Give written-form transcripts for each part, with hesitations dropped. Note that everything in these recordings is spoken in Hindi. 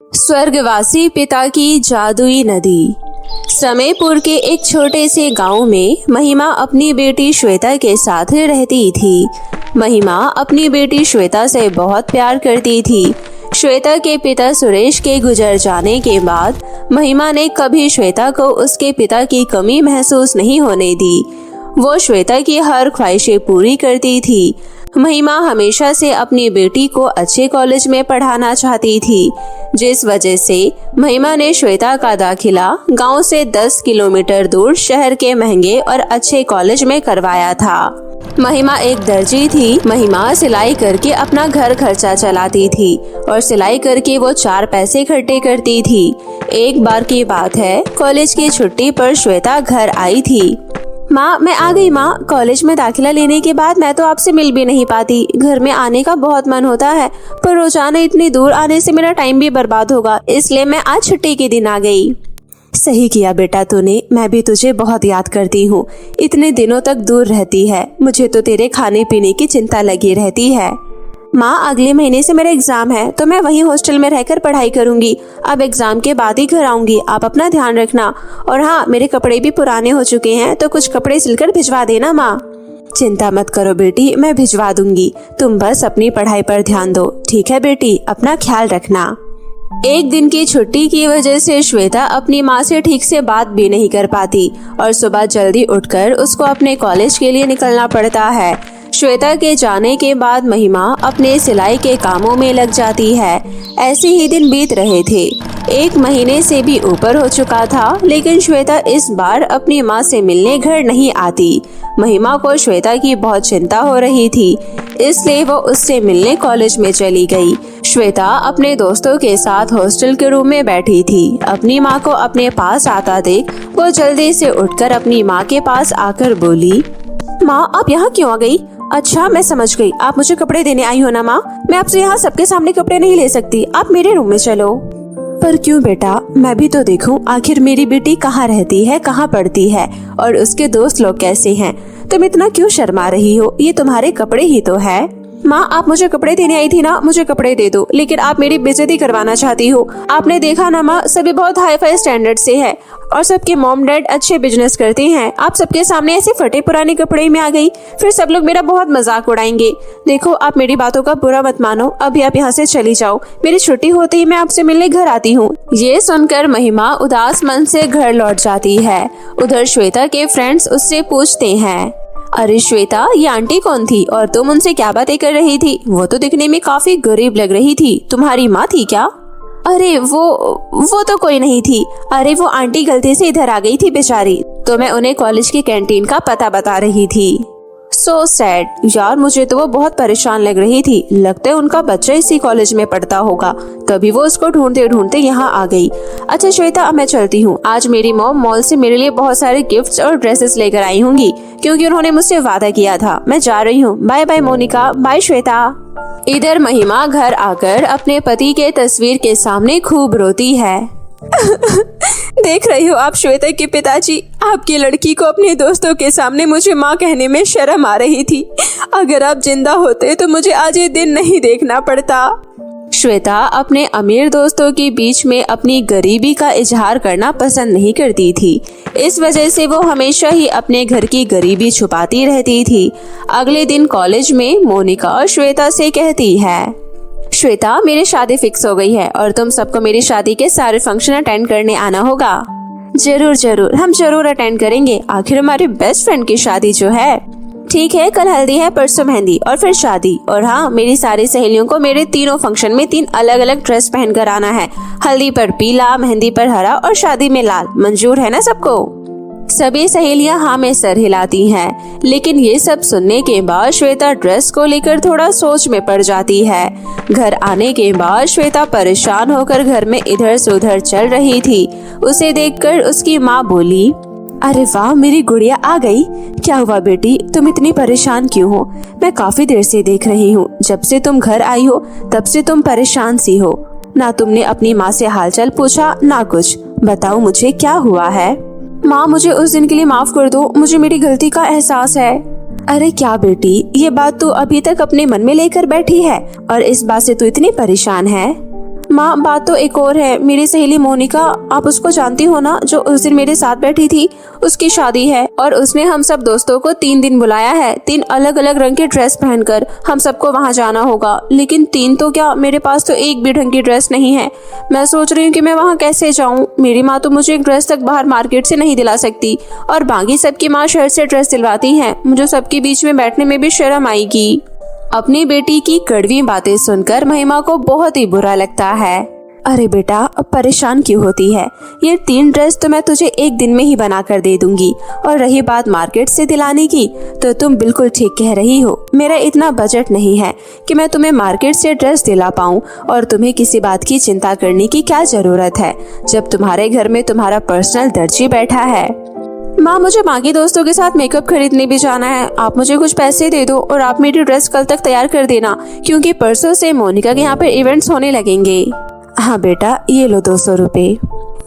स्वर्गवासी पिता की जादुई नदी। समयपुर के एक छोटे से गांव में महिमा अपनी बेटी श्वेता के साथ रहती थी। महिमा अपनी बेटी श्वेता से बहुत प्यार करती थी। श्वेता के पिता सुरेश के गुजर जाने के बाद महिमा ने कभी श्वेता को उसके पिता की कमी महसूस नहीं होने दी। वो श्वेता की हर ख्वाहिशें पूरी करती थी। महिमा हमेशा से अपनी बेटी को अच्छे कॉलेज में पढ़ाना चाहती थी, जिस वजह से महिमा ने श्वेता का दाखिला गांव से 10 किलोमीटर दूर शहर के महंगे और अच्छे कॉलेज में करवाया था। महिमा एक दर्जी थी। महिमा सिलाई करके अपना घर खर्चा चलाती थी और सिलाई करके वो 4 पैसे इकट्ठे करती थी। एक बार की बात है, कॉलेज की छुट्टी पर श्वेता घर आई थी। माँ, मैं आ गई माँ। कॉलेज में दाखिला लेने के बाद मैं तो आपसे मिल भी नहीं पाती। घर में आने का बहुत मन होता है, पर रोजाना इतनी दूर आने से मेरा टाइम भी बर्बाद होगा, इसलिए मैं आज छुट्टी के दिन आ गई। सही किया बेटा तूने, मैं भी तुझे बहुत याद करती हूँ। इतने दिनों तक दूर रहती है, मुझे तो तेरे खाने पीने की चिंता लगी रहती है। माँ, अगले महीने से मेरा एग्जाम है, तो मैं वहीं हॉस्टल में रहकर पढ़ाई करूंगी। अब एग्जाम के बाद ही घर आऊंगी। आप अपना ध्यान रखना। और हाँ, मेरे कपड़े भी पुराने हो चुके हैं, तो कुछ कपड़े सिलकर भिजवा देना माँ। चिंता मत करो बेटी, मैं भिजवा दूंगी। तुम बस अपनी पढ़ाई पर ध्यान दो, ठीक है बेटी? अपना ख्याल रखना। एक दिन की छुट्टी की वजह से श्वेता अपनी माँ से ठीक से बात भी नहीं कर पाती और सुबह जल्दी उठकर उसको अपने कॉलेज के लिए निकलना पड़ता है। श्वेता के जाने के बाद महिमा अपने सिलाई के कामों में लग जाती है। ऐसे ही दिन बीत रहे थे। 1 महीने से भी ऊपर हो चुका था, लेकिन श्वेता इस बार अपनी माँ से मिलने घर नहीं आती। महिमा को श्वेता की बहुत चिंता हो रही थी, इसलिए वो उससे मिलने कॉलेज में चली गई। श्वेता अपने दोस्तों के साथ हॉस्टल के रूम में बैठी थी। अपनी माँ को अपने पास आता देख वो जल्दी से उठकर अपनी माँ के पास आकर बोली, माँ, आप यहाँ क्यों आ गई? अच्छा, मैं समझ गई, आप मुझे कपड़े देने आई हो ना माँ। मैं आपसे यहाँ सबके सामने कपड़े नहीं ले सकती, आप मेरे रूम में चलो। पर क्यों बेटा, मैं भी तो देखूं आखिर मेरी बेटी कहाँ रहती है, कहाँ पढ़ती है और उसके दोस्त लोग कैसे हैं। तुम इतना क्यों शर्मा रही हो? ये तुम्हारे कपड़े ही तो है। माँ, आप मुझे कपड़े देने आई थी ना, मुझे कपड़े दे दो, लेकिन आप मेरी बेइज्जती करवाना चाहती हो। आपने देखा ना माँ, सभी बहुत हाई फाई स्टैंडर्ड से है और सबके मॉम डैड अच्छे बिजनेस करते हैं। आप सबके सामने ऐसे फटे पुराने कपड़े में आ गई, फिर सब लोग मेरा बहुत मजाक उड़ाएंगे। देखो, आप मेरी बातों का बुरा मत मानो, अभी आप यहाँ से चली जाओ। मेरी छुट्टी होते ही मैं आपसे मिलने घर आती हूँ। ये सुनकर महिमा उदास मन से घर लौट जाती है। उधर श्वेता के फ्रेंड्स उससे पूछते हैं, अरे श्वेता, ये आंटी कौन थी और तुम उनसे क्या बातें कर रही थी? वो तो दिखने में काफी गरीब लग रही थी, तुम्हारी माँ थी क्या? अरे वो तो कोई नहीं थी। अरे वो आंटी गलती से इधर आ गई थी बेचारी, तो मैं उन्हें कॉलेज की कैंटीन का पता बता रही थी। सो सैड यार, मुझे तो वो बहुत परेशान लग रही थी। लगता है उनका बच्चा इसी कॉलेज में पढ़ता होगा, तभी वो उसको ढूंढते ढूंढते यहाँ आ गई। अच्छा श्वेता, अब मैं चलती हूँ। आज मेरी मॉम मॉल से मेरे लिए बहुत सारे गिफ्ट्स और ड्रेसेस लेकर आई होंगी, क्योंकि उन्होंने मुझसे वादा किया था। मैं जा रही हूँ। Bye bye Monika, bye Shweta. इधर महिमा घर आकर अपने पति के तस्वीर के सामने खूब रोती है। देख रही हो आप श्वेता के पिताजी, आपकी लड़की को अपने दोस्तों के सामने मुझे माँ कहने में शर्म आ रही थी। अगर आप जिंदा होते तो मुझे आज ये दिन नहीं देखना पड़ता। श्वेता अपने अमीर दोस्तों के बीच में अपनी गरीबी का इजहार करना पसंद नहीं करती थी। इस वजह से वो हमेशा ही अपने घर की गरीबी छुपाती रहती थी। अगले दिन कॉलेज में मोनिका श्वेता से कहती है, श्वेता, मेरी शादी फिक्स हो गई है और तुम सबको मेरी शादी के सारे फंक्शन अटेंड करने आना होगा। जरूर जरूर, हम जरूर अटेंड करेंगे। आखिर हमारे बेस्ट फ्रेंड की शादी जो है। ठीक है, कल हल्दी है, परसों मेहंदी और फिर शादी। और हाँ, मेरी सारी सहेलियों को मेरे तीनों फंक्शन में 3 अलग अलग ड्रेस पहन कर आना है। हल्दी पर पीला, मेहंदी पर हरा और शादी में लाल। मंजूर है ना सबको? सभी सहेलियां हाँ में सर हिलाती हैं, लेकिन ये सब सुनने के बाद श्वेता ड्रेस को लेकर थोड़ा सोच में पड़ जाती है। घर आने के बाद श्वेता परेशान होकर घर में इधर से उधर चल रही थी। उसे देखकर उसकी माँ बोली, अरे वाह, मेरी गुड़िया आ गई। क्या हुआ बेटी, तुम इतनी परेशान क्यों हो? मैं काफी देर से देख रही हूँ, जब से तुम घर आई हो तब से तुम परेशान सी हो। ना तुमने अपनी माँ से हालचाल पूछा ना कुछ। बताओ मुझे क्या हुआ है? माँ, मुझे उस दिन के लिए माफ कर दो, मुझे मेरी गलती का एहसास है। अरे क्या बेटी, ये बात तू अभी तक अपने मन में लेकर बैठी है और इस बात से तू इतनी परेशान है? माँ, बात तो एक और है। मेरी सहेली मोनिका, आप उसको जानती हो ना, जो उस दिन मेरे साथ बैठी थी, उसकी शादी है और उसने हम सब दोस्तों को 3 दिन बुलाया है। 3 अलग अलग रंग के ड्रेस पहनकर हम सबको वहाँ जाना होगा। लेकिन 3 तो क्या, मेरे पास तो एक भी ढंग की ड्रेस नहीं है। मैं सोच रही हूँ कि मैं वहाँ कैसे जाऊँ। मेरी माँ तो मुझे एक ड्रेस तक बाहर मार्केट से नहीं दिला सकती और बाकी सबकी माँ शहर से ड्रेस दिलवाती है। मुझे सबके बीच में बैठने में भी शर्म आएगी। अपनी बेटी की कड़वी बातें सुनकर महिमा को बहुत ही बुरा लगता है। अरे बेटा, अब परेशान क्यों होती है? ये 3 ड्रेस तो मैं तुझे एक दिन में ही बना कर दे दूंगी। और रही बात मार्केट से दिलाने की, तो तुम बिल्कुल ठीक कह रही हो। मेरा इतना बजट नहीं है कि मैं तुम्हें मार्केट से ड्रेस दिला पाऊँ, और तुम्हें किसी बात की चिंता करने की क्या जरूरत है, जब तुम्हारे घर में तुम्हारा पर्सनल दर्जी बैठा है। माँ, मुझे बाकी दोस्तों के साथ मेकअप खरीदने भी जाना है। आप मुझे कुछ पैसे दे दो और आप मेरी ड्रेस कल तक तैयार कर देना, क्योंकि परसों से मोनिका के यहाँ पे इवेंट्स होने लगेंगे। हाँ बेटा, ये लो 200 रुपए।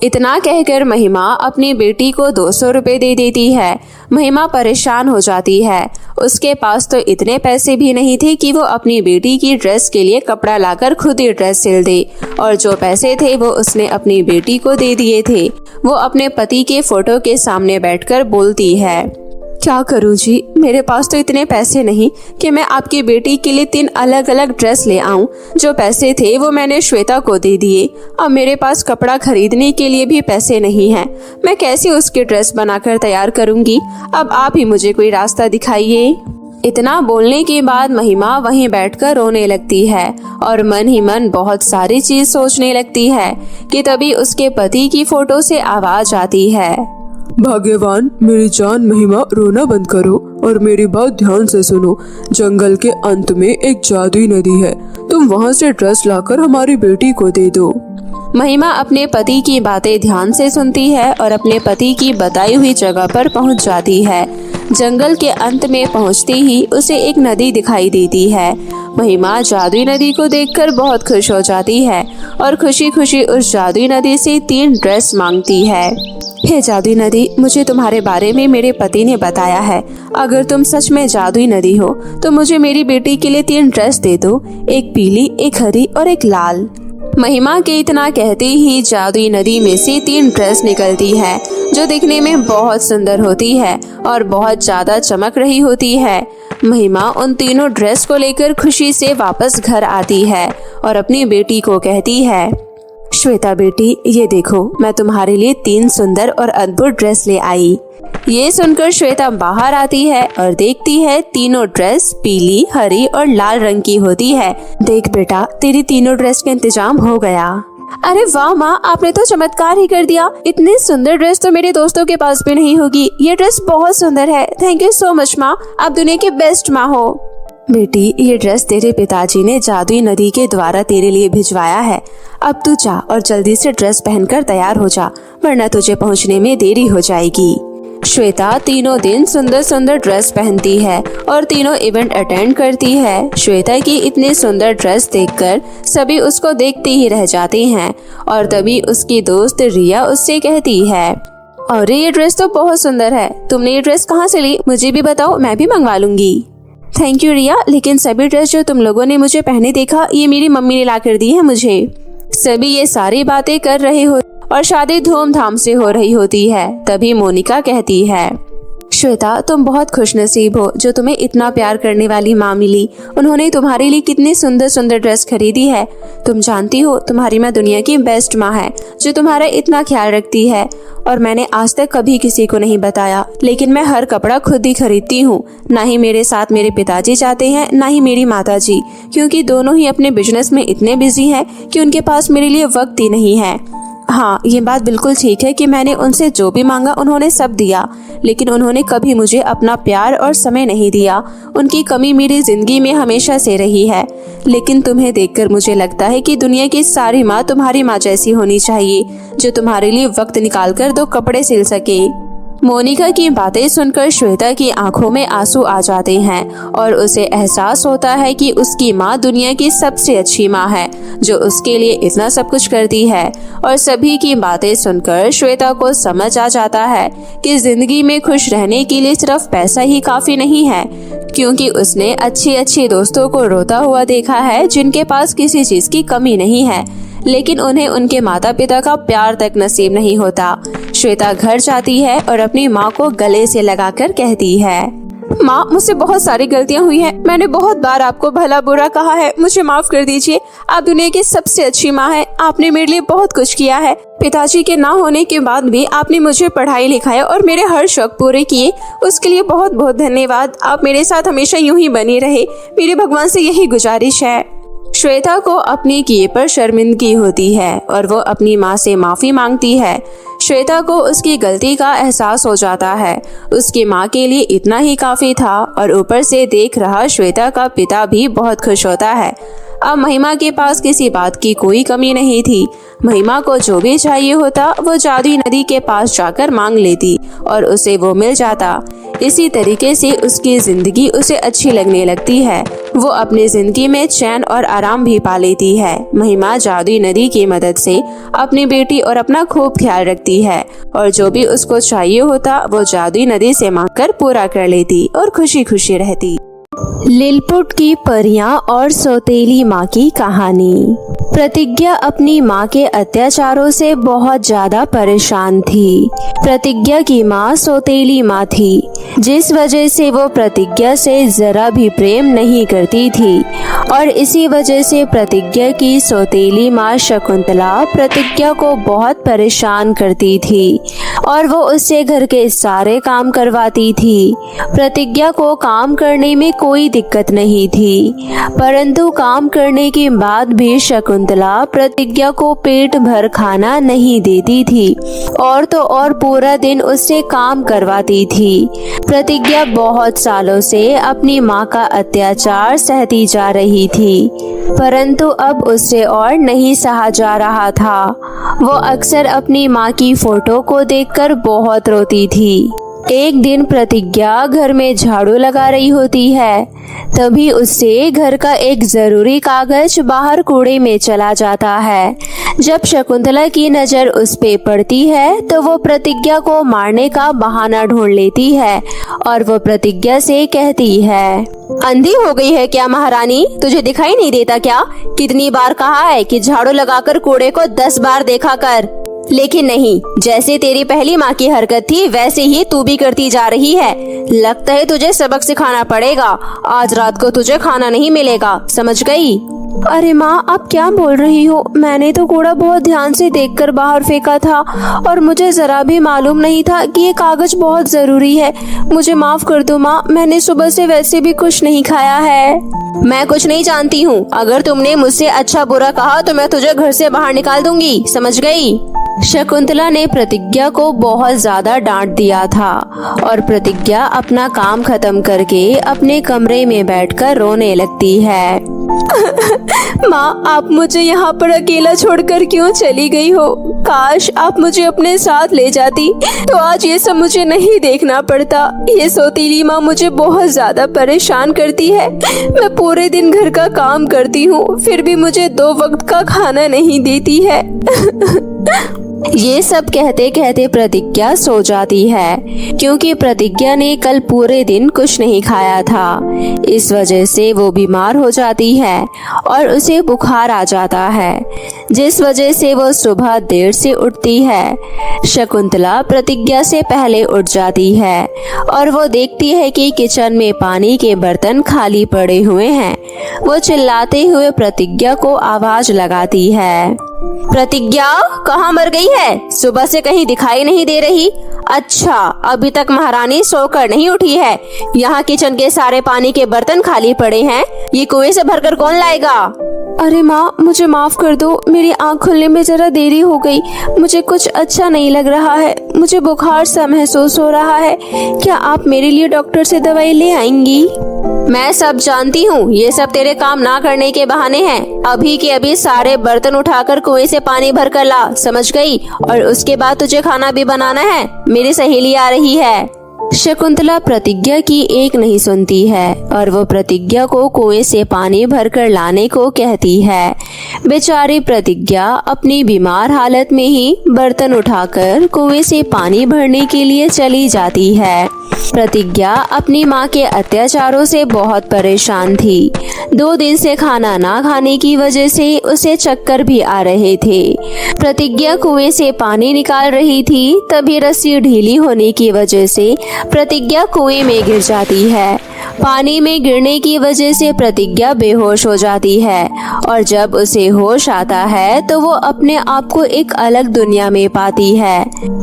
इतना कहकर महिमा अपनी बेटी को 200 रुपए दे देती है। महिमा परेशान हो जाती है। उसके पास तो इतने पैसे भी नहीं थे कि वो अपनी बेटी की ड्रेस के लिए कपड़ा लाकर खुद ही ड्रेस सिल दे, और जो पैसे थे वो उसने अपनी बेटी को दे दिए थे। वो अपने पति के फोटो के सामने बैठकर बोलती है, क्या करूं जी, मेरे पास तो इतने पैसे नहीं कि मैं आपकी बेटी के लिए 3 अलग अलग ड्रेस ले आऊं। जो पैसे थे वो मैंने श्वेता को दे दिए। अब मेरे पास कपड़ा खरीदने के लिए भी पैसे नहीं हैं। मैं कैसे उसकी ड्रेस बनाकर तैयार करूंगी? अब आप ही मुझे कोई रास्ता दिखाइए। इतना बोलने के बाद महिमा वहीं बैठकर रोने लगती है और मन ही मन बहुत सारी चीज सोचने लगती है कि तभी उसके पति की फोटो से आवाज आती है, भाग्यवान, मेरी जान महिमा, रोना बंद करो और मेरी बात ध्यान से सुनो। जंगल के अंत में एक जादुई नदी है, तुम वहाँ से ड्रेस लाकर हमारी बेटी को दे दो। महिमा अपने पति की बातें ध्यान से सुनती है और अपने पति की बताई हुई जगह पर पहुँच जाती है। जंगल के अंत में पहुँचते ही उसे एक नदी दिखाई देती है। महिमा जादुई नदी को देखकर बहुत खुश हो जाती है और खुशी खुशी उस जादुई नदी से 3 ड्रेस मांगती है। हे जादुई नदी, मुझे तुम्हारे बारे में मेरे पति ने बताया है। अगर तुम सच में जादुई नदी हो तो मुझे मेरी बेटी के लिए 3 ड्रेस दे दो, एक पीली, एक हरी और एक लाल। महिमा के इतना कहते ही जादुई नदी में से 3 ड्रेस निकलती है, जो दिखने में बहुत सुंदर होती है और बहुत ज्यादा चमक रही होती है। महिमा उन तीनों ड्रेस को लेकर खुशी से वापस घर आती है और अपनी बेटी को कहती है, श्वेता बेटी, ये देखो, मैं तुम्हारे लिए 3 सुंदर और अद्भुत ड्रेस ले आई। ये सुनकर श्वेता बाहर आती है और देखती है तीनों ड्रेस पीली, हरी और लाल रंग की होती है। देख बेटा, तेरी तीनों ड्रेस का इंतजाम हो गया। अरे वाह माँ, आपने तो चमत्कार ही कर दिया। इतनी सुंदर ड्रेस तो मेरे दोस्तों के पास भी नहीं होगी। ये ड्रेस बहुत सुंदर है। थैंक यू सो मच माँ, आप दुनिया की बेस्ट माँ हो। बेटी, ये ड्रेस तेरे पिताजी ने जादुई नदी के द्वारा तेरे लिए भिजवाया है। अब तू जा और जल्दी से ड्रेस पहनकर तैयार हो जा, वरना तुझे पहुंचने में देरी हो जाएगी। श्वेता तीनों दिन सुंदर सुंदर ड्रेस पहनती है और तीनों इवेंट अटेंड करती है। श्वेता की इतनी सुंदर ड्रेस देखकर सभी उसको देखते ही रह जाते हैं और तभी उसकी दोस्त रिया उससे कहती है, अरे ये ड्रेस तो बहुत सुंदर है। तुमने ये ड्रेस कहाँ से ली? मुझे भी बताओ, मैं भी मंगवा लूंगी। थैंक यू रिया, लेकिन सभी ड्रेस जो तुम लोगों ने मुझे पहने देखा, ये मेरी मम्मी ने ला कर दी है मुझे। सभी ये सारी बातें कर रहे हो और शादी धूमधाम से हो रही होती है। तभी मोनिका कहती है, श्वेता, तुम बहुत खुशनसीब हो जो तुम्हें इतना प्यार करने वाली माँ मिली। उन्होंने तुम्हारे लिए कितनी सुंदर सुंदर ड्रेस खरीदी है। तुम जानती हो, तुम्हारी माँ दुनिया की बेस्ट माँ है जो तुम्हारा इतना ख्याल रखती है, और मैंने आज तक कभी किसी को नहीं बताया। लेकिन मैं हर कपड़ा खुद ही खरीदती हूँ। ना ही मेरे साथ मेरे पिताजी जाते हैं, ना ही मेरी माताजी, क्योंकि दोनों ही अपने बिजनेस में इतने बिजी हैं कि उनके पास मेरे लिए वक्त ही नहीं है। हाँ, ये बात बिल्कुल ठीक है कि मैंने उनसे जो भी मांगा उन्होंने सब दिया, लेकिन उन्होंने कभी मुझे अपना प्यार और समय नहीं दिया। उनकी कमी मेरी जिंदगी में हमेशा से रही है। लेकिन तुम्हें देखकर मुझे लगता है कि दुनिया की सारी माँ तुम्हारी माँ जैसी होनी चाहिए, जो तुम्हारे लिए वक्त निकाल कर 2 कपड़े सिल सके। मोनिका की बातें सुनकर श्वेता की आंखों में आंसू आ जाते हैं और उसे एहसास होता है कि उसकी माँ दुनिया की सबसे अच्छी माँ है, जो उसके लिए इतना सब कुछ करती है। और सभी की बातें सुनकर श्वेता को समझ आ जाता है कि जिंदगी में खुश रहने के लिए सिर्फ पैसा ही काफी नहीं है, क्योंकि उसने अच्छे अच्छे दोस्तों को रोता हुआ देखा है जिनके पास किसी चीज की कमी नहीं है। लेकिन उन्हें उनके माता पिता का प्यार तक नसीब नहीं होता। श्वेता घर जाती है और अपनी माँ को गले से लगाकर कहती है, माँ, मुझसे बहुत सारी गलतियाँ हुई हैं। मैंने बहुत बार आपको भला बुरा कहा है, मुझे माफ कर दीजिए। आप दुनिया की सबसे अच्छी माँ हैं। आपने मेरे लिए बहुत कुछ किया है। पिताजी के ना होने के बाद भी आपने मुझे पढ़ाई लिखाई और मेरे हर शौक पूरे किए। उसके लिए बहुत बहुत धन्यवाद। आप मेरे साथ हमेशा यूं ही बनी रहे। मेरे भगवान से यही गुजारिश है। श्वेता को अपने किए पर शर्मिंदगी होती है और वो अपनी माँ से माफी मांगती है। श्वेता को उसकी गलती का एहसास हो जाता है। उसकी माँ के लिए इतना ही काफी था और ऊपर से देख रहा श्वेता का पिता भी बहुत खुश होता है। अब महिमा के पास किसी बात की कोई कमी नहीं थी। महिमा को जो भी चाहिए होता वो जादुई नदी के पास जाकर मांग लेती और उसे वो मिल जाता। इसी तरीके से उसकी जिंदगी उसे अच्छी लगने लगती है। वो अपनी जिंदगी में चैन और आराम भी पा लेती है। महिमा जादुई नदी की मदद से अपनी बेटी और अपना खूब ख्याल रखती है और जो भी उसको चाहिए होता वो जादुई नदी से मांगकर पूरा कर लेती और खुशी खुशी रहती। लिलपुट की परियां और सौतेली माँ की कहानी। प्रतिज्ञा अपनी माँ के अत्याचारों से बहुत ज्यादा परेशान थी। प्रतिज्ञा की माँ सौतेली माँ थी, जिस वजह से वो प्रतिज्ञा से जरा भी प्रेम नहीं करती थी और इसी वजह से प्रतिज्ञा की सौतेली माँ शकुंतला प्रतिज्ञा को बहुत परेशान करती थी और वो उससे घर के सारे काम करवाती थी। प्रतिज्ञा को काम करने में कोई दिक्कत नहीं थी, परंतु काम करने के बाद भी शकुंतला प्रतिज्ञा को पेट भर खाना नहीं देती थी और तो और पूरा दिन उससे काम करवाती थी। प्रतिज्ञा बहुत सालों से अपनी माँ का अत्याचार सहती जा रही थी, परंतु अब उससे और नहीं सहा जा रहा था। वो अक्सर अपनी माँ की फोटो को देखकर बहुत रोती थी। एक दिन प्रतिज्ञा घर में झाड़ू लगा रही होती है, तभी उससे घर का एक जरूरी कागज बाहर कूड़े में चला जाता है। जब शकुंतला की नजर उस पे पड़ती है तो वो प्रतिज्ञा को मारने का बहाना ढूंढ लेती है और वो प्रतिज्ञा से कहती है, अंधी हो गई है क्या महारानी? तुझे दिखाई नहीं देता क्या? कितनी बार कहा है कि झाड़ू लगाकर कूड़े को 10 बार देखा कर, लेकिन नहीं। जैसे तेरी पहली माँ की हरकत थी वैसे ही तू भी करती जा रही है। लगता है तुझे सबक सिखाना पड़ेगा। आज रात को तुझे खाना नहीं मिलेगा, समझ गई? अरे माँ, आप क्या बोल रही हो? मैंने तो कूड़ा बहुत ध्यान से देखकर बाहर फेंका था और मुझे जरा भी मालूम नहीं था कि ये कागज बहुत जरूरी है। मुझे माफ कर दो माँ, मैंने सुबह से वैसे भी कुछ नहीं खाया है। मैं कुछ नहीं जानती हूँ। अगर तुमने मुझसे अच्छा बुरा कहा तो मैं तुझे घर से बाहर निकाल दूंगी, समझ गई? शकुंतला ने प्रतिज्ञा को बहुत ज्यादा डांट दिया था और प्रतिज्ञा अपना काम खत्म करके अपने कमरे में बैठकर रोने लगती है। माँ, आप मुझे यहाँ पर अकेला छोड़कर क्यों चली गई हो? काश आप मुझे अपने साथ ले जाती तो आज ये सब मुझे नहीं देखना पड़ता। ये सौतीली माँ मुझे बहुत ज्यादा परेशान करती है। मैं पूरे दिन घर का काम करती हूँ, फिर भी मुझे 2 वक्त का खाना नहीं देती है। ये सब कहते कहते प्रतिज्ञा सो जाती है, क्योंकि प्रतिज्ञा ने कल पूरे दिन कुछ नहीं खाया था। इस वजह से वो बीमार हो जाती है और उसे बुखार आ जाता है, जिस वजह से वो सुबह देर से उठती है। शकुंतला प्रतिज्ञा से पहले उठ जाती है और वो देखती है कि किचन में पानी के बर्तन खाली पड़े हुए हैं। वो चिल्लाते हुए प्रतिज्ञा को आवाज लगाती है, प्रतिज्ञा, कहाँ मर गई है? सुबह से कहीं दिखाई नहीं दे रही। अच्छा, अभी तक महारानी सोकर नहीं उठी है। यहाँ किचन के सारे पानी के बर्तन खाली पड़े हैं। ये कुएं से भरकर कौन लाएगा? अरे माँ, मुझे माफ कर दो, मेरी आँख खुलने में जरा देरी हो गई। मुझे कुछ अच्छा नहीं लग रहा है, मुझे बुखार सा महसूस हो रहा है। क्या आप मेरे लिए डॉक्टर से दवाई ले आएंगी? मैं सब जानती हूँ, ये सब तेरे काम ना करने के बहाने हैं। अभी के अभी सारे बर्तन उठाकर कुएं से पानी भर कर ला, समझ गई? और उसके बाद तुझे खाना भी बनाना है। मेरी सहेली आ रही है। शकुंतला प्रतिज्ञा की एक नहीं सुनती है और वो प्रतिज्ञा को कुएं से पानी भरकर लाने को कहती है। बेचारी प्रतिज्ञा अपनी बीमार हालत में ही बर्तन उठाकर कुएं से पानी भरने के लिए चली जाती है। प्रतिज्ञा अपनी माँ के अत्याचारों से बहुत परेशान थी। 2 दिन से खाना ना खाने की वजह से उसे चक्कर भी आ रहे थे। प्रतिज्ञा कुएं से पानी निकाल रही थी, तभी रस्सी ढीली होने की वजह से प्रतिज्ञा कुएं में गिर जाती है। पानी में गिरने की वजह से प्रतिज्ञा बेहोश हो जाती है और जब उसे होश आता है तो वो अपने आप को एक अलग दुनिया में पाती है।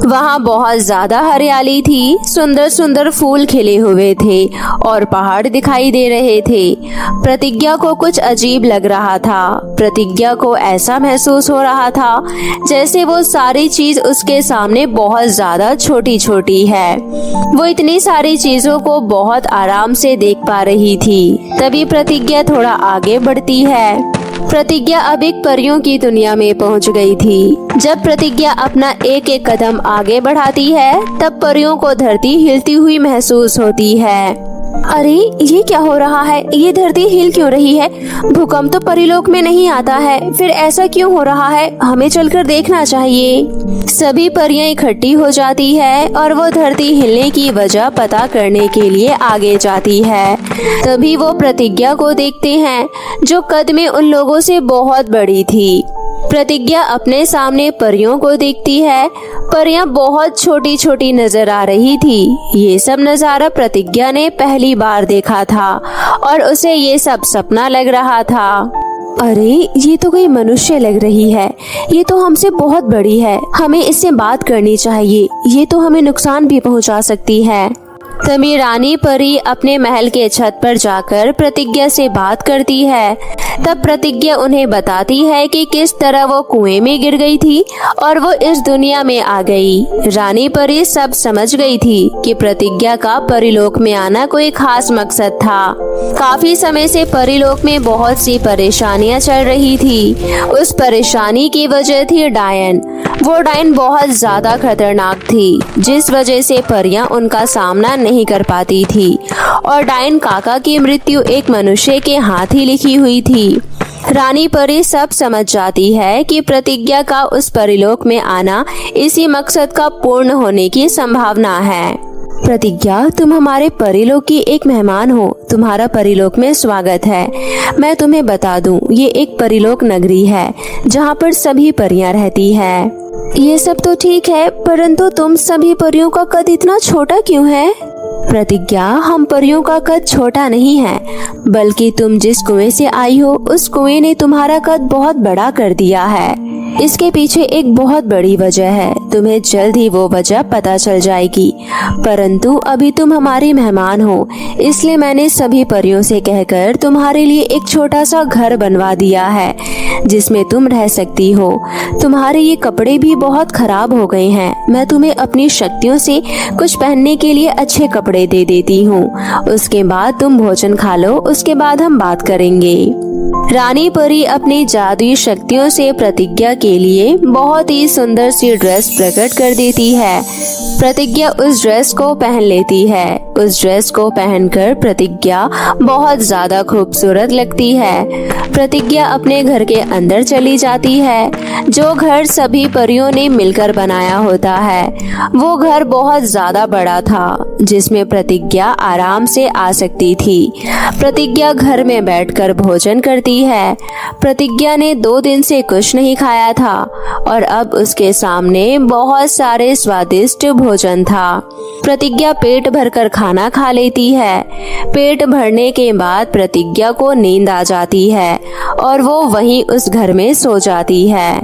वहाँ बहुत ज्यादा हरियाली थी, सुंदर सुंदर फूल खिले हुए थे और पहाड़ दिखाई दे रहे थे। प्रतिज्ञा को कुछ अजीब लग रहा था। प्रतिज्ञा को ऐसा महसूस हो रहा था जैसे वो सारी चीज उसके सामने बहुत ज्यादा छोटी छोटी है। वो इतनी सारी चीजों को बहुत आराम से देख पा रही थी। तभी प्रतिज्ञा थोड़ा आगे बढ़ती है। प्रतिज्ञा अब एक परियों की दुनिया में पहुंच गई थी। जब प्रतिज्ञा अपना एक एक कदम आगे बढ़ाती है तब परियों को धरती हिलती हुई महसूस होती है। अरे ये क्या हो रहा है? ये धरती हिल क्यों रही है? भूकंप तो परीलोक में नहीं आता है, फिर ऐसा क्यों हो रहा है? हमें चलकर देखना चाहिए। सभी परियां इकट्ठी हो जाती है और वो धरती हिलने की वजह पता करने के लिए आगे जाती है। तभी वो प्रतिज्ञा को देखते हैं जो कद में उन लोगों से बहुत बड़ी थी। प्रतिज्ञा अपने सामने परियों को देखती है। परियां बहुत छोटी छोटी नजर आ रही थी। ये सब नजारा प्रतिज्ञा ने पहली बार देखा था और उसे ये सब सपना लग रहा था। अरे ये तो कोई मनुष्य लग रही है। ये तो हमसे बहुत बड़ी है, हमें इससे बात करनी चाहिए। ये तो हमें नुकसान भी पहुंचा सकती है। तभी रानी परी अपने महल के छत पर जाकर प्रतिज्ञा से बात करती है। तब प्रतिज्ञा उन्हें बताती है कि किस तरह वो कुएं में गिर गई थी और वो इस दुनिया में आ गई। रानी परी सब समझ गई थी कि प्रतिज्ञा का परिलोक में आना कोई खास मकसद था। काफी समय से परिलोक में बहुत सी परेशानियां चल रही थी। उस परेशानी की वजह थी डायन। वो डायन बहुत ज्यादा खतरनाक थी, जिस वजह से परियां उनका सामना नहीं कर पाती थी और डायन काका की मृत्यु एक मनुष्य के हाथ ही लिखी हुई थी। रानी परी सब समझ जाती है कि प्रतिज्ञा का उस परिलोक में आना इसी मकसद का पूर्ण होने की संभावना है। प्रतिज्ञा, तुम हमारे परिलोक की एक मेहमान हो। तुम्हारा परिलोक में स्वागत है। मैं तुम्हें बता दूं, ये एक परिलोक नगरी है जहाँ पर सभी परियां रहती है। ये सब तो ठीक है, परंतु तुम सभी परियों का कद इतना छोटा क्यों है? प्रतिज्ञा, हम परियों का कद छोटा नहीं है, बल्कि तुम जिस कुएं से आई हो उस कुएं ने तुम्हारा कद बहुत बड़ा कर दिया है। इसके पीछे एक बहुत बड़ी वजह है। तुम्हें जल्द ही वो वजह पता चल जाएगी, परंतु अभी तुम हमारी मेहमान हो, इसलिए मैंने सभी परियों से कहकर तुम्हारे लिए एक छोटा सा घर बनवा दिया है जिसमें तुम रह सकती हो। तुम्हारे ये कपड़े भी बहुत खराब हो गए हैं। मैं तुम्हें अपनी शक्तियों से कुछ पहनने के लिए अच्छे कपड़े दे देती हूँ। उसके बाद तुम भोजन खा लो, उसके बाद हम बात करेंगे। रानी परी अपनी जादुई शक्तियों से प्रतिज्ञा के लिए बहुत ही सुंदर सी ड्रेस प्रकट कर देती है। प्रतिज्ञा उस ड्रेस को पहन लेती है। उस ड्रेस को पहनकर प्रतिज्ञा बहुत ज्यादा खूबसूरत लगती है। प्रतिज्ञा अपने घर के अंदर चली जाती है, जो घर सभी परियों ने मिलकर बनाया होता है। वो घर बहुत ज्यादा बड़ा था, जिसमें प्रतिज्ञा आराम से आ सकती थी। प्रतिज्ञा घर में बैठकर भोजन करती है। प्रतिज्ञा ने 2 दिन से कुछ नहीं खाया था और अब उसके सामने बहुत सारे स्वादिष्ट भोजन था। प्रतिज्ञा पेट भरकर खाना खा लेती है। पेट भरने के बाद प्रतिज्ञा को नींद आ जाती है और वो वहीं उस घर में सो जाती है।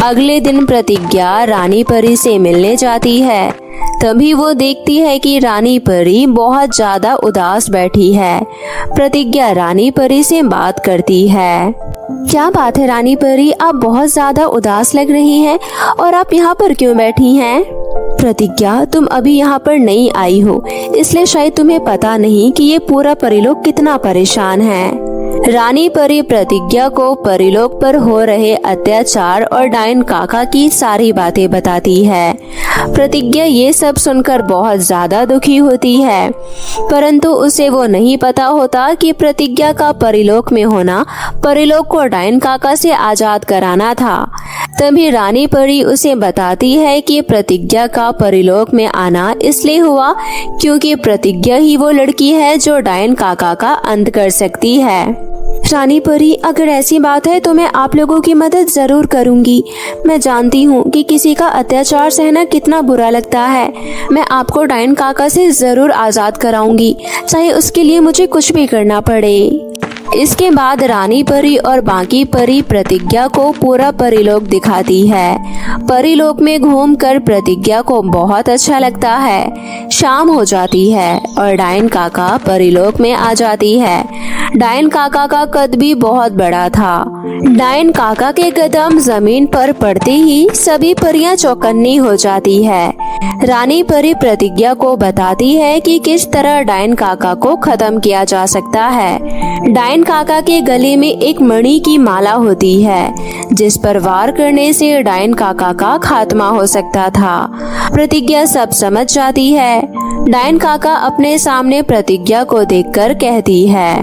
अगले दिन प्रतिज्ञा रानी परी से मिलने जाती है। तभी वो देखती है कि रानी परी बहुत ज्यादा उदास बैठी है। प्रतिज्ञा रानी परी से बात करती है। क्या बात है रानी परी, आप बहुत ज्यादा उदास लग रही हैं और आप यहाँ पर क्यों बैठी हैं? प्रतिज्ञा, तुम अभी यहाँ पर नई आई हो, इसलिए शायद तुम्हें पता नहीं कि ये पूरा परिलोक कितना परेशान है। रानी परी प्रतिज्ञा को परिलोक पर हो रहे अत्याचार और डायन काका की सारी बातें बताती है। प्रतिज्ञा ये सब सुनकर बहुत ज्यादा दुखी होती है, परंतु उसे वो नहीं पता होता कि प्रतिज्ञा का परिलोक में होना परिलोक को डायन काका से आजाद कराना था। तभी रानी परी उसे बताती है कि प्रतिज्ञा का परिलोक में आना इसलिए हुआ क्योंकि प्रतिज्ञा ही वो लड़की है जो डायन काका का अंत कर सकती है। रानी परी, अगर ऐसी बात है तो मैं आप लोगों की मदद जरूर करूंगी। मैं जानती हूँ कि किसी का अत्याचार सहना कितना बुरा लगता है। मैं आपको डायन काका से जरूर आजाद कराऊंगी, चाहे उसके लिए मुझे कुछ भी करना पड़े। इसके बाद रानी परी और बाकी परी प्रतिज्ञा को पूरा परिलोक दिखाती है। परिलोक में घूमकर प्रतिज्ञा को बहुत अच्छा लगता है। शाम हो जाती है और डायन काका परिलोक में आ जाती है। डायन काका का कद भी बहुत बड़ा था। डायन काका के कदम जमीन पर पड़ते ही सभी परियां चौकन्नी हो जाती है। रानी परी प्रतिज्ञा को बताती है कि किस तरह डायन काका को खत्म किया जा सकता है। डायन काका के गले में एक मणि की माला होती है जिस पर वार करने से डायन काका का खात्मा हो सकता था। प्रतिज्ञा सब समझ जाती है। डायन काका अपने सामने प्रतिज्ञा को देखकर कहती है,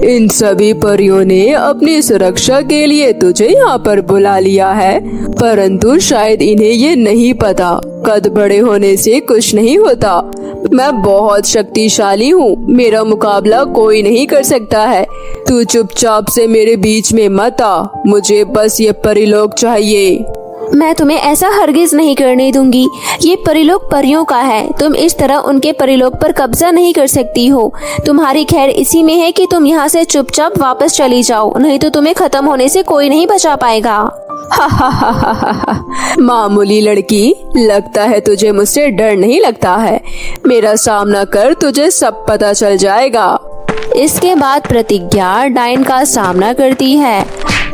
इन सभी परियों ने अपनी सुरक्षा के लिए तुझे यहाँ पर बुला लिया है, परंतु शायद इन्हें ये नहीं पता कद बड़े होने से कुछ नहीं होता। मैं बहुत शक्तिशाली हूँ, मेरा मुकाबला कोई नहीं कर सकता है। तू चुपचाप से मेरे बीच में मत आ, मुझे बस ये परिलोक चाहिए। मैं तुम्हें ऐसा हरगिज नहीं करने दूंगी। ये परिलोक परियों का है, तुम इस तरह उनके परिलोक पर कब्जा नहीं कर सकती हो। तुम्हारी खैर इसी में है कि तुम यहाँ से चुपचाप वापस चली जाओ, नहीं तो तुम्हें खत्म होने से कोई नहीं बचा पाएगा। मामूली लड़की, लगता है तुझे मुझसे डर नहीं लगता है। मेरा सामना कर, तुझे सब पता चल जाएगा। इसके बाद प्रतिज्ञा डायन का सामना करती है।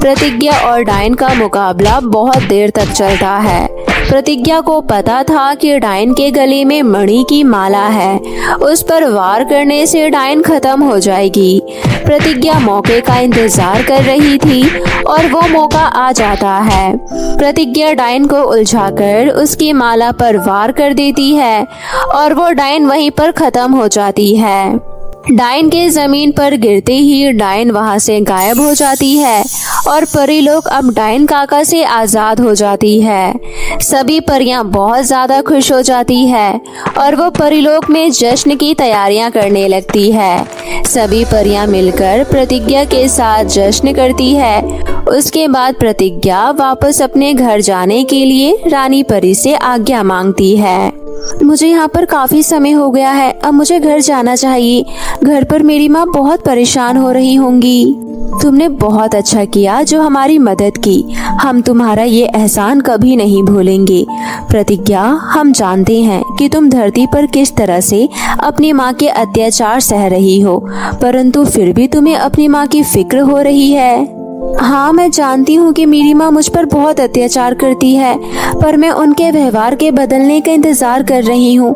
प्रतिज्ञा और डायन का मुकाबला बहुत देर तक चलता है। प्रतिज्ञा को पता था कि डायन के गले में मणि की माला है, उस पर वार करने से डायन खत्म हो जाएगी। प्रतिज्ञा मौके का इंतजार कर रही थी और वो मौका आ जाता है। प्रतिज्ञा डायन को उलझाकर उसकी माला पर वार कर देती है और वो डायन वहीं पर खत्म हो जाती है। डायन के जमीन पर गिरते ही डायन वहां से गायब हो जाती है और परिलोक अब डायन काका से आजाद हो जाती है। सभी परियां बहुत ज्यादा खुश हो जाती है और वो परिलोक में जश्न की तैयारियां करने लगती है। सभी परियां मिलकर प्रतिज्ञा के साथ जश्न करती है। उसके बाद प्रतिज्ञा वापस अपने घर जाने के लिए रानी परी से आज्ञा मांगती है। मुझे यहाँ पर काफी समय हो गया है, अब मुझे घर जाना चाहिए। घर पर मेरी माँ बहुत परेशान हो रही होंगी। तुमने बहुत अच्छा किया जो हमारी मदद की। हम तुम्हारा ये एहसान कभी नहीं भूलेंगे। प्रतिज्ञा, हम जानते हैं कि तुम धरती पर किस तरह से अपनी माँ के अत्याचार सह रही हो, परंतु फिर भी तुम्हें अपनी माँ की फिक्र हो रही है। हाँ, मैं जानती हूँ कि मेरी माँ मुझ पर बहुत अत्याचार करती है, पर मैं उनके व्यवहार के बदलने का इंतजार कर रही हूँ।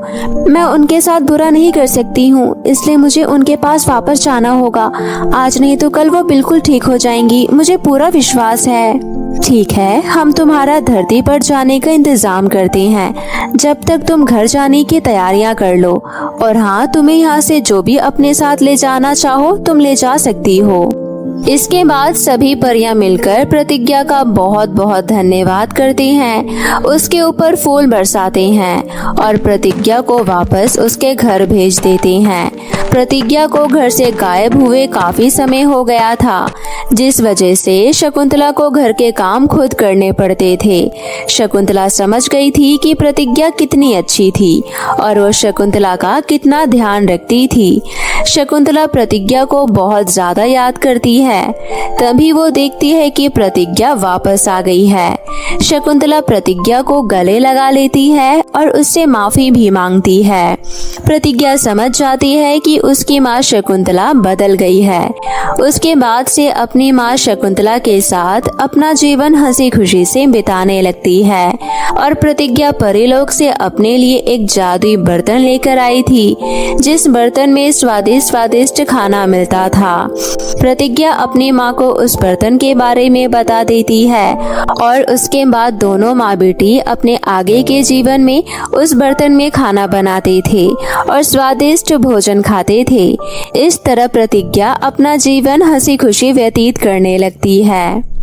मैं उनके साथ बुरा नहीं कर सकती हूँ, इसलिए मुझे उनके पास वापस जाना होगा। आज नहीं तो कल वो बिल्कुल ठीक हो जाएंगी, मुझे पूरा विश्वास है। ठीक है, हम तुम्हारा धरती पर जाने का इंतजाम करते हैं। जब तक तुम घर जाने की तैयारियां कर लो, और हाँ, तुम्हें यहाँ से जो भी अपने साथ ले जाना चाहो तुम ले जा सकती हो। इसके बाद सभी परियां मिलकर प्रतिज्ञा का बहुत बहुत धन्यवाद करते हैं, उसके ऊपर फूल बरसाते हैं और प्रतिज्ञा को वापस उसके घर भेज देते हैं। प्रतिज्ञा को घर से गायब हुए काफी समय हो गया था, जिस वजह से शकुंतला को घर के काम खुद करने पड़ते थे। शकुंतला समझ गई थी कि प्रतिज्ञा कितनी अच्छी थी और वो शकुंतला का कितना ध्यान रखती थी। शकुंतला प्रतिज्ञा को बहुत ज्यादा याद करती है। तभी वो देखती है कि प्रतिज्ञा वापस आ गई है। शकुंतला प्रतिज्ञा को गले लगा लेती है और उससे माफी भी मांगती है। प्रतिज्ञा समझ जाती है है कि उसकी माँ शकुंतला बदल गई है। उसके बाद से अपनी माँ शकुंतला के साथ अपना जीवन हंसी खुशी से बिताने लगती है और प्रतिज्ञा परीलोक से अपने लिए एक जादुई बर्तन लेकर आई थी, जिस बर्तन में स्वादिष्ट स्वादिष्ट खाना मिलता था। प्रतिज्ञा अपनी माँ को उस बर्तन के बारे में बता देती है और उसके बाद दोनों माँ बेटी अपने आगे के जीवन में उस बर्तन में खाना बनाते थे और स्वादिष्ट भोजन खाते थे। इस तरह प्रतिज्ञा अपना जीवन हंसी खुशी व्यतीत करने लगती है।